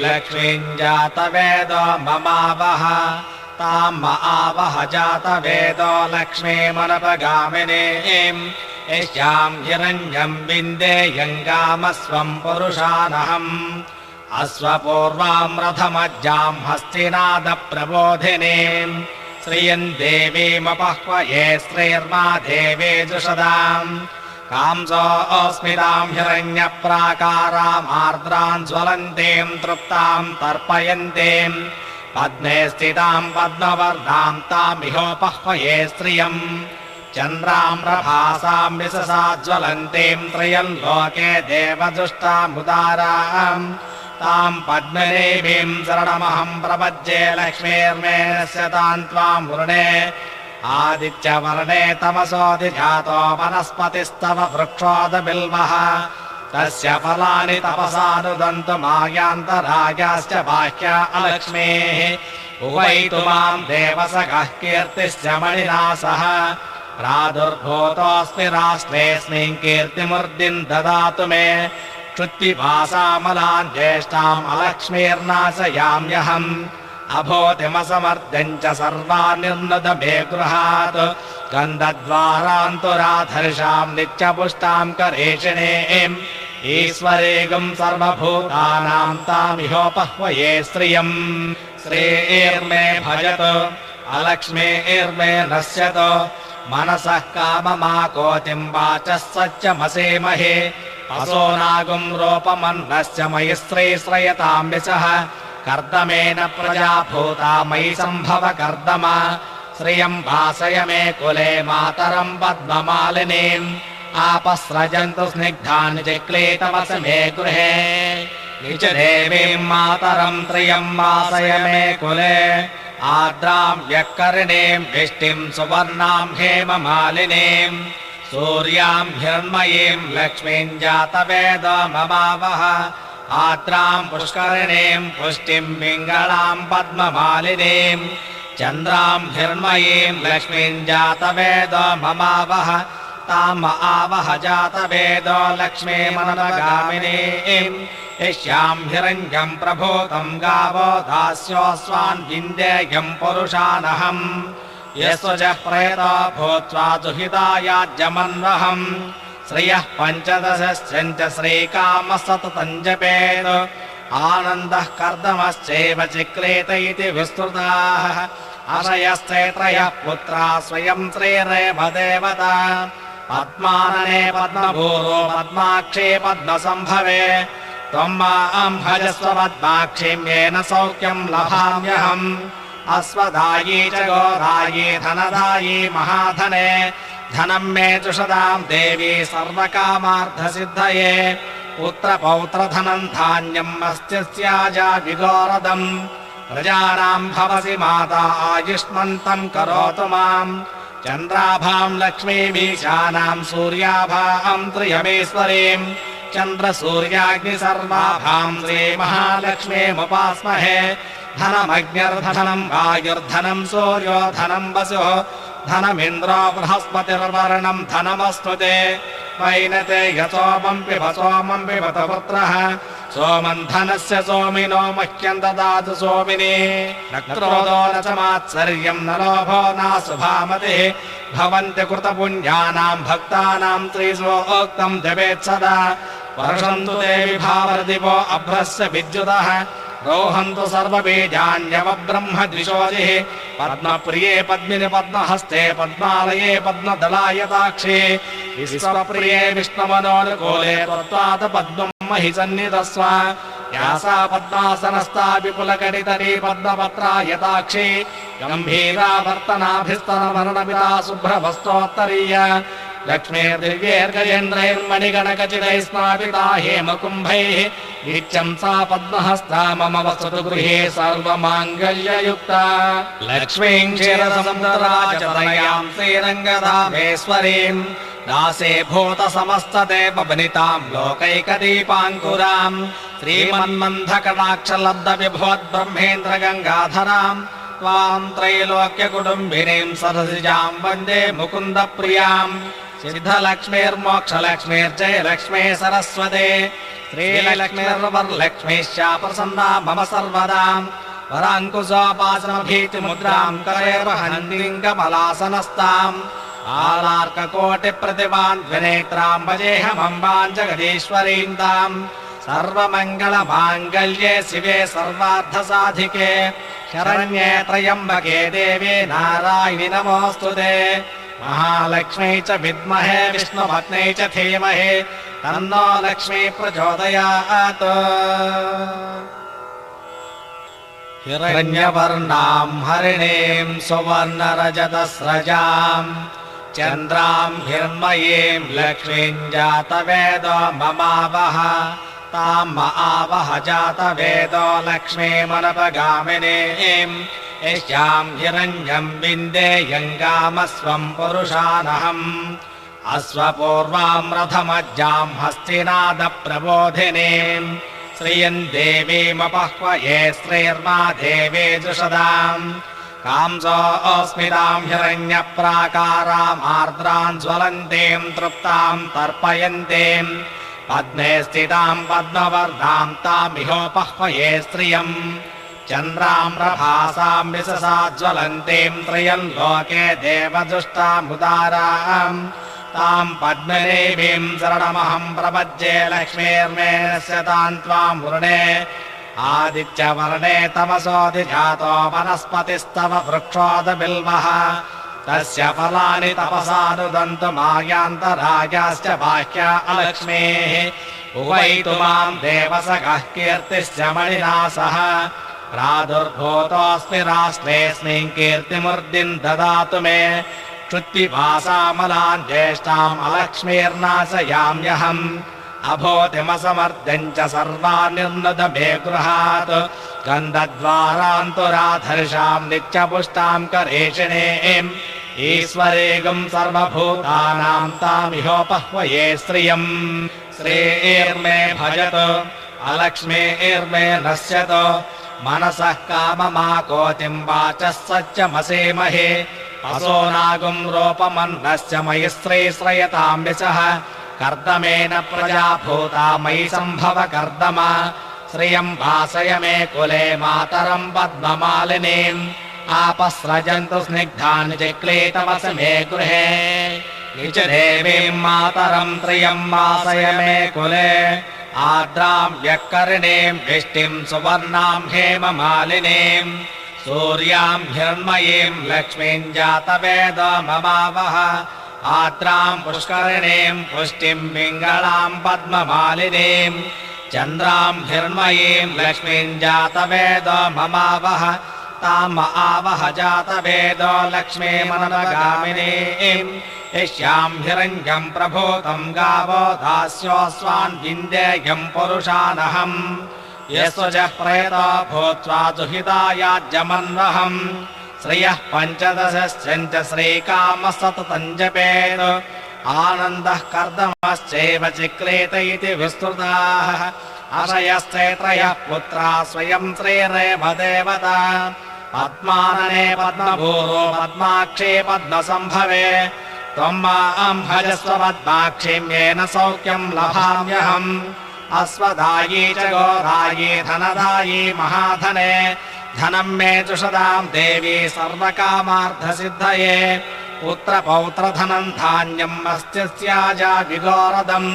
लक्ष्मीं जातवेदो ममावह ताम् आवह जातवेदो लक्ष्मीमनुपगामिनीं यस्यां हिरण्यं विन्देयं गामस्वं पुरुषानहम् अश्वपूर्वां रथमज्जां हस्तिनादप्रबोधिनीं श्रियं देवीमपह्वये श्रीर्मा देवी जुषदाम् कांसोऽस्मितां हिरण्यप्राकारामार्द्रां ज्वलन्तीं तृप्तां तर्पयन्तीं पद्मे स्थितां पद्मवर्धां तामिहोपह्वये श्रियम् चन्द्रां प्रभासां विशसा ज्वलन्तीं त्रयं लोके देवदुष्टामुदाराम् तां पद्मदेवीं शरणमहं प्रपद्ये लक्ष्मीर्मे नश्यतां त्वां वृणे आदित्यवर्णे तमसोऽधिजातो वनस्पतिस्तव वृक्षोदबिल्वः तस्य फलानि तपसानुदन्तु मायान्तरायाश्च बाह्या अलक्ष्मीः उवैतु मां देवसखः कीर्तिश्च मणिनासः प्रादुर्भूतोऽस्मि राष्ट्रेऽस्मिन् कीर्तिमूर्तिं ददातु मे क्षुत्पिपासामलां ज्येष्ठाम् अलक्ष्मीर्नाशयाम्यहम् अभूतिमसमर्द्यम् च सर्वान्निर्नुद मे गृहात् गन्धद्वारान्तुराधर्षाम् नित्यपुष्टाम् करेषिणीम् ईश्वरीगम् सर्वभूतानाम् तामिहोपह्वये श्रियम् श्रीर्मे भजतु अलक्ष्मीर्मे नश्यतु मनसः काममाकोतिम् वाचः सत्यमसेमहे असो नागुम् रूपमन्नश्च मयि श्रीश्रयताम् यशः कर्दमेन प्रजा भूता मयि सम्भव कर्दम श्रियम् भासय मे कुले मातरम् पद्ममालिनीम् आपस्रजन्तु स्निग्धानि चिक्लीतवस मे गृहे निज देवीम् मातरम् त्रियम् वासय मे कुले आर्द्राम् व्यक्करिणीम् विष्टिम् सुवर्णाम् हेममालिनीम् सूर्याम् हिरण्मयीम् लक्ष्मीम् जातवेदो ममावह आर्द्राम् पुष्करिणीम् पुष्टिम् पिङ्गळाम् पद्ममालिनीम् चन्द्राम् हिरण्मयीम् लक्ष्मीम् जातवेदो ममावह ताम् आवह जातवेदो लक्ष्मीमनुगामिनीम् यस्याम् हिरण्यम् प्रभूतम् गावो दास्योऽस्वान् विन्देयम् पुरुषानहम् यस्वजः प्रेतो भूत्वा दुहितायाज्यमन्वहम् श्रियः पञ्चदशश्च श्रीकामः सततम् जपेत् आनन्दः कर्दमश्चैव चिक्लेत इति विस्तृताः अशयस्ते त्रयः पुत्रा स्वयं श्रीरेव देवता पद्मानने पद्मभूरो पद्माक्षे पद्मसम्भवे त्वम् मां भजस्व पद्माक्षीं येन सौख्यं लभाम्यहम् अश्वदायी च गोदायी धनदायी महाधने धनं मे जुषदां देवी सर्वकामार्थसिद्धये पुत्रपौत्रधनं धान्यम् अस्त्यस्याजा विगोरदम् प्रजानां भवसि माता आयुष्मन्तं करोतु माम् चन्द्राभां लक्ष्मीमीशानां सूर्याभां त्रियमेश्वरीं चन्द्रसूर्याग्निसर्वाभां श्रीमहालक्ष्मीमुपास्महे धनमग्निर्धनं वायुर्धनं सूर्यो धनं वसुः धनमिन्द्रो बृहस्पतिर्वर्णं धनमस्तु ते वैनते यसोमं पिब पिबत पुत्रः सोमं धनस्य सोमिनो मह्यं ददातु सोमिनी न क्रोधो न च मात्सर्यं न लोभो नाशुभामतिः भवन्ति कृतपुण्यानां भक्तानां त्रिसोक्तं जपेत् सदा वर्षन्तु देवि भावरदिवो अभ्रस्य विद्युतः रोहन्तु सर्वबीजान्यवब्रह्म द्विषोजिः पद्मप्रिये पद्मिनि पद्महस्ते पद्मालये पद्मदलायताक्षे विश्वप्रिये विष्णुमनोनुकूले त्वत्त्वात् पद्मं महि सन्निधस्व या सा पद्मासनस्था विपुलकटितरी पद्मपत्रायताक्षी गम्भीरा वर्तनाभिस्तनवर्णमिता शुभ्रवस्तोत्तरीय लक्ष्मीर्दिव्यैर्गजेन्द्रैर्मणिगणकचितैः स्नापिता हेमकुम्भैः नित्यं सा पद्महस्ता मम वसतु गृहे सर्वमाङ्गल्ययुक्ता लक्ष्मीं क्षीरसमुद्रराजतनयां श्रीरङ्गधामेश्वरीं दासे भूतसमस्तदेववनितां लोकैकदीपाङ्कुरां श्रीमन्मन्थकटाक्षलब्धविभवद्ब्रह्मेन्द्रगङ्गाधरां त्वां त्रैलोक्यकुटुम्बिनीं सरसिजां वन्दे मुकुन्दप्रियां सिद्धलक्ष्मीर्मोक्षलक्ष्मीर्जयलक्ष्मी सरस्वती श्रीलक्ष्मीर्वरलक्ष्मी शाप्रसन्ना मम सर्वदाम् वराङ्कुशोपासनभीतिमुद्राम् करैर्वहन्तीम् कमलासनस्ताम् आलार्ककोटिप्रतिमान् द्विनेत्राम् भजेऽहमम्बाम् जगदीश्वरीम् ताम् सर्वमङ्गलमाङ्गल्ये शिवे सर्वार्थसाधिके शरण्ये त्र्यम्बके देवे नारायणि नमोऽस्तुते महालक्ष्मी च विद्महे विष्णुपत्न्यै च धीमहि तन्नो लक्ष्मी प्रचोदयात् हिरण्यवर्णाम् हरिणीम् सुवर्णरजतस्रजाम् चन्द्राम् हिरण्मयीम् लक्ष्मीम् जातवेदो ममावह ताम् आवह जातवेदो लक्ष्मीमनपगामिनीम् यस्याम् हिरण्यम् विन्देयम् गामस्वम् पुरुषानहम् अश्वपूर्वाम् रथमज्जाम् हस्तिनादप्रबोधिनीम् श्रियम् देवीमपह्वये श्रीर्मा देवी जुषदाम् कांसोऽस्मिताम् हिरण्यप्राकाराम् आर्द्राम् ज्वलन्तीम् तृप्ताम् तर्पयन्तीम् पद्मे स्थिताम् पद्मवर्धाम् तामिहोपह्वये श्रियम् चन्द्राम् प्रभासाम् विशसा ज्वलन्तीम् त्रयम् लोके देवदुष्टामुदाराम् ताम् पद्मदेवीम् शरणमहम् प्रपद्ये लक्ष्मीर्मे नश्यताम् त्वाम् वृणे आदित्यवर्णे तमसोऽधिजातो वनस्पतिस्तव वृक्षोदबिल्वः तस्य फलानि तपसानुदन्तु मायान्तरायाश्च बाह्या अलक्ष्मीः उवैतु माम् देवसखः कीर्तिश्च मणिना सह प्रादुर्भूतोऽस्मि राष्ट्रेऽस्मिन् कीर्तिमूर्तिम् ददातु मे क्षुत्पिपासामलाम् ज्येष्ठाम् अलक्ष्मीर्नाशयाम्यहम् अभूतिमसमर्द्यम् च सर्वानिर्नद मे गृहात् गन्धद्वारान्तुराधर्षाम् नित्यपुष्टाम् करेषिणीम् ईश्वरेगम् सर्वभूतानाम् तामिहोपह्वये श्रियम् श्रीर्मे भजतु अलक्ष्मीर्मे नश्यतु मनसः काममाकोतिम् वाचः सत्यमसेमहे असोनागुम् रूपमन्नस्य मयि श्रीश्रयताम् यशः कर्दमेन प्रजा भूता मयि सम्भव कर्दम श्रियम् भासय मे कुले मातरम् पद्ममालिनीम् आपस्रजन्तु स्निग्धानि चिक्लीतवस मे गृहे निज देवीम् मातरम् त्रियम् वासय मे कुले आर्द्राम् व्यक्करिणीम् विष्टिम् सुवर्णाम् हेममालिनीम् सूर्याम् हिरण्मयीम् लक्ष्मीम् जातवेदो ममावह आर्द्राम् पुष्करिणीम् पुष्टिम् पिङ्गळाम् पद्ममालिनीम् चन्द्राम् हिरण्मयीम् लक्ष्मीम् जातवेदो ममावह ताम् आवह जातवेदो लक्ष्मीमनपगामिनीम् यस्याम् हिरण्यम् प्रभूतम् गावो दास्योऽस्वान् विन्देयम् पुरुषानहम् यस्वजः प्रेतो भूत्वा दुहितायाज्यमन्वहम् श्रियः पञ्चदशश्च श्रीकामः सततम् जपेत् आनन्दः कर्दमश्चैव चिक्लेत इति विस्तृताः अशयश्चे त्रयः पुत्रा स्वयम् श्रीरेव देवता पद्मानने पद्मभूरो पद्माक्षे पद्मसम्भवे त्वम् माम् भजस्व पद्माक्षीम् येन सौख्यम् लभाम्यहम् अश्वदायी च गोदायी धनदायी महाधने धनम् मे जुषदाम् देवी सर्वकामार्थसिद्धये पुत्रपौत्रधनम् धान्यम् मस्त्यस्याजा विगोरदम्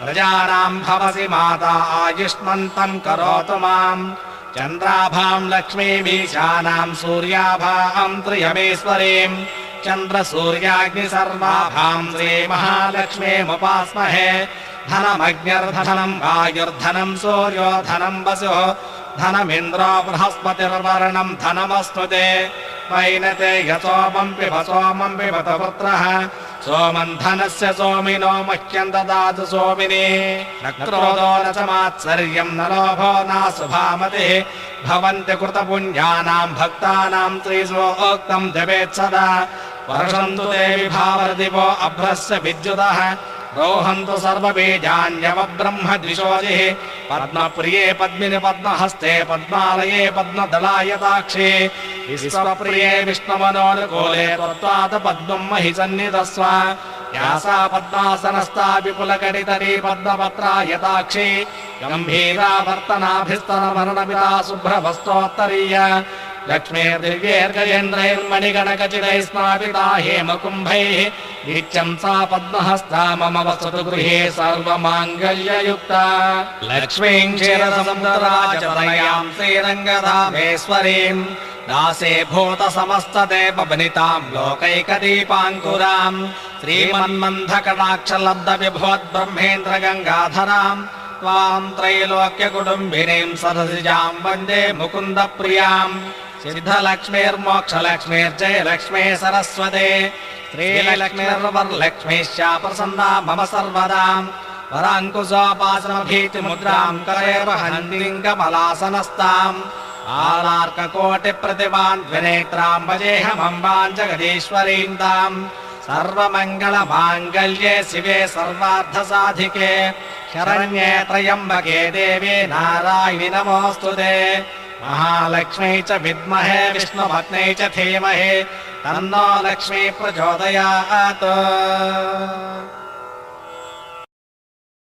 प्रजानाम् भवसि माता आयुष्मन्तम् करोतु माम् चन्द्राभाम् लक्ष्मीमीशानाम् सूर्याभाम् त्रियमेश्वरीम् चन्द्रसूर्याग्निसर्वाभाम् श्रीमहालक्ष्मीमुपास्महे धनमग्निर्धनम् वायुर्धनम् सूर्यो धनम् वसुः धनमिन्द्रो बृहस्पतिर्वर्णम् धनमस्तु ते वैनते यसोमम् पिब सोमम् पिबत पुत्रः सोमम् धनस्य सोमिनो मह्यम् ददातु सोमिनी न क्रोधो न च मात्सर्यम् न लोभो नाशुभामतिः भवन्ति कृतपुण्यानाम् भक्तानाम् श्रीसोक्तम् जपेत् सदा वर्षन्तु देवि भावरदिवो अभ्रस्य विद्युतः रोहन्तु सर्वबीजान्यवब्रह्म द्विषोजिः पद्मप्रिये पद्मिनि पद्महस्ते पद्मालये पद्मदलायताक्षे विश्वप्रिये विष्णुमनोनुकूले त्वत्त्वात् पद्मम् महि सन्निधस्व यासा पद्मासनस्था विपुलकटितटी पद्मपत्रा यताक्षी गम्भीरा वर्तनाभिस्तनवर्णपिता शुभ्रवस्त्रोत्तरीय लक्ष्मीर्दिव्यैर्गजेन्द्रैर्मणिगणकचितैः स्नापिता हेमकुम्भैः नित्यं सा पद्महस्ता मम वसतु गृहे सर्वमाङ्गल्ययुक्ता लक्ष्मीं क्षीरसमुद्रराजतनयां श्रीरङ्गधामेश्वरीं दासे भूतसमस्तदेववनितां लोकैकदीपाङ्कुरां श्रीमन्मन्थकटाक्षलब्धविभवद्ब्रह्मेन्द्रगङ्गाधरां त्वां त्रैलोक्यकुटुम्बिनीं सरसिजां वन्दे मुकुन्दप्रियां सिद्धलक्ष्मीर्मोक्षलक्ष्मीर्जयलक्ष्मी सरस्वते श्रीलक्ष्मीर्वरलक्ष्मीश्च प्रसन्ना मम सर्वदां वराङ्कुशोपासनभीतिमुद्रां करैर्वहन्तीं कमलासनस्ताम् आलार्ककोटिप्रतिभान् द्विनेत्रां भजेऽहमम्बां जगदीश्वरीं तां सर्वमङ्गलमाङ्गल्ये शिवे सर्वार्थसाधिके शरण्ये त्र्यम्बके देवे नारायणि नमोऽस्तुते महालक्ष्मी च विद्महे विष्णुपत्न्यै च धीमहि तन्नो लक्ष्मी प्रचोदयात्।